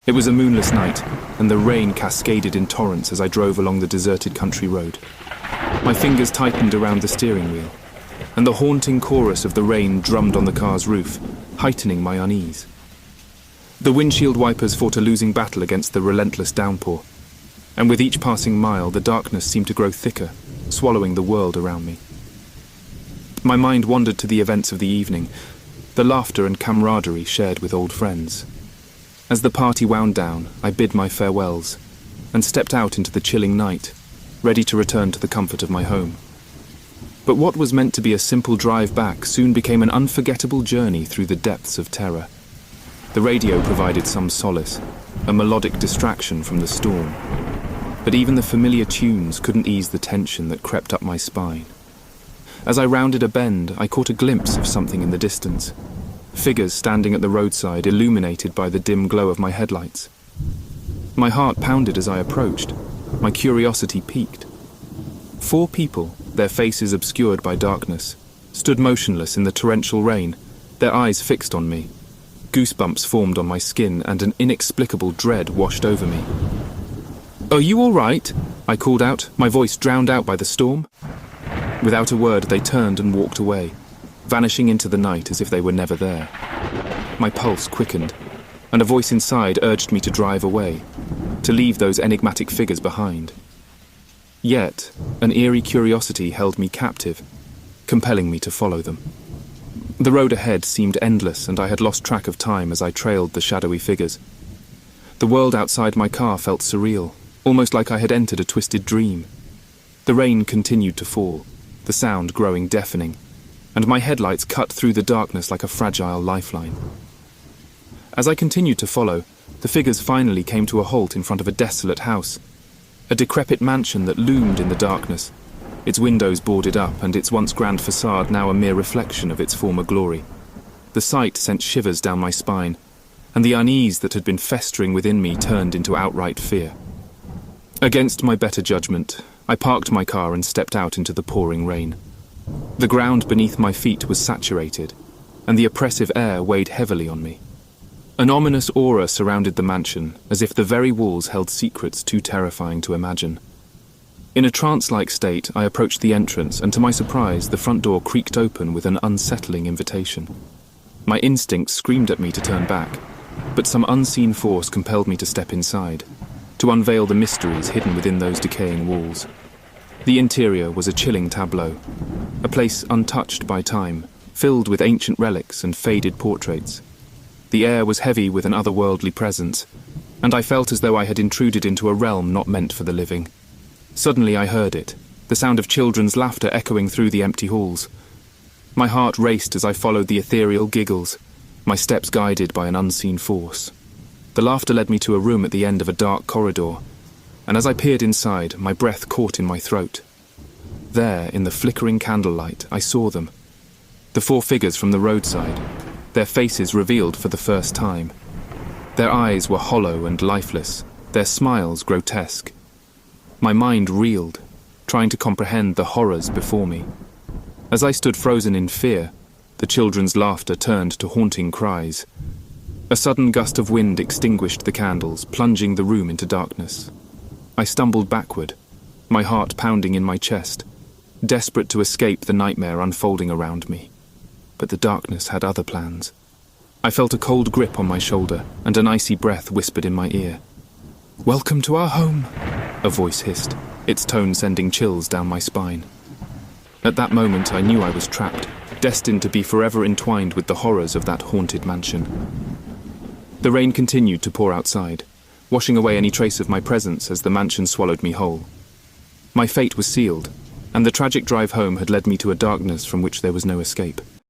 It was a moonless night, and the rain cascaded in torrents as I drove along the deserted country road. My fingers tightened around the steering wheel, and the haunting chorus of the rain drummed on the car's roof, heightening my unease. The windshield wipers fought a losing battle against the relentless downpour, and with each passing mile the darkness seemed to grow thicker, swallowing the world around me. My mind wandered to the events of the evening, the laughter and camaraderie shared with old friends. As the party wound down, I bid my farewells, and stepped out into the chilling night, ready to return to the comfort of my home. But what was meant to be a simple drive back soon became an unforgettable journey through the depths of terror. The radio provided some solace, a melodic distraction from the storm. But even the familiar tunes couldn't ease the tension that crept up my spine. As I rounded a bend, I caught a glimpse of something in the distance. Figures standing at the roadside, illuminated by the dim glow of my headlights. My heart pounded as I approached. My curiosity piqued. 4 people, their faces obscured by darkness, stood motionless in the torrential rain, their eyes fixed on me. Goosebumps formed on my skin, and an inexplicable dread washed over me. "Are you all right?" I called out, my voice drowned out by the storm. Without a word, they turned and walked away, vanishing into the night as if they were never there. My pulse quickened, and a voice inside urged me to drive away, to leave those enigmatic figures behind. Yet, an eerie curiosity held me captive, compelling me to follow them. The road ahead seemed endless, and I had lost track of time as I trailed the shadowy figures. The world outside my car felt surreal, almost like I had entered a twisted dream. The rain continued to fall, the sound growing deafening, and my headlights cut through the darkness like a fragile lifeline. As I continued to follow, the figures finally came to a halt in front of a desolate house, a decrepit mansion that loomed in the darkness, its windows boarded up and its once grand facade now a mere reflection of its former glory. The sight sent shivers down my spine, and the unease that had been festering within me turned into outright fear. Against my better judgment, I parked my car and stepped out into the pouring rain. The ground beneath my feet was saturated, and the oppressive air weighed heavily on me. An ominous aura surrounded the mansion, as if the very walls held secrets too terrifying to imagine. In a trance-like state, I approached the entrance, and to my surprise, the front door creaked open with an unsettling invitation. My instincts screamed at me to turn back, but some unseen force compelled me to step inside, to unveil the mysteries hidden within those decaying walls. The interior was a chilling tableau, a place untouched by time, filled with ancient relics and faded portraits. The air was heavy with an otherworldly presence, and I felt as though I had intruded into a realm not meant for the living. Suddenly I heard it, the sound of children's laughter echoing through the empty halls. My heart raced as I followed the ethereal giggles, my steps guided by an unseen force. The laughter led me to a room at the end of a dark corridor, and as I peered inside, my breath caught in my throat. There, in the flickering candlelight, I saw them. The 4 figures from the roadside, their faces revealed for the first time. Their eyes were hollow and lifeless, their smiles grotesque. My mind reeled, trying to comprehend the horrors before me. As I stood frozen in fear, the children's laughter turned to haunting cries. A sudden gust of wind extinguished the candles, plunging the room into darkness. I stumbled backward, my heart pounding in my chest, desperate to escape the nightmare unfolding around me. But the darkness had other plans. I felt a cold grip on my shoulder, and an icy breath whispered in my ear. "Welcome to our home," a voice hissed, its tone sending chills down my spine. At that moment I knew I was trapped, destined to be forever entwined with the horrors of that haunted mansion. The rain continued to pour outside, washing away any trace of my presence as the mansion swallowed me whole. My fate was sealed, and the tragic drive home had led me to a darkness from which there was no escape.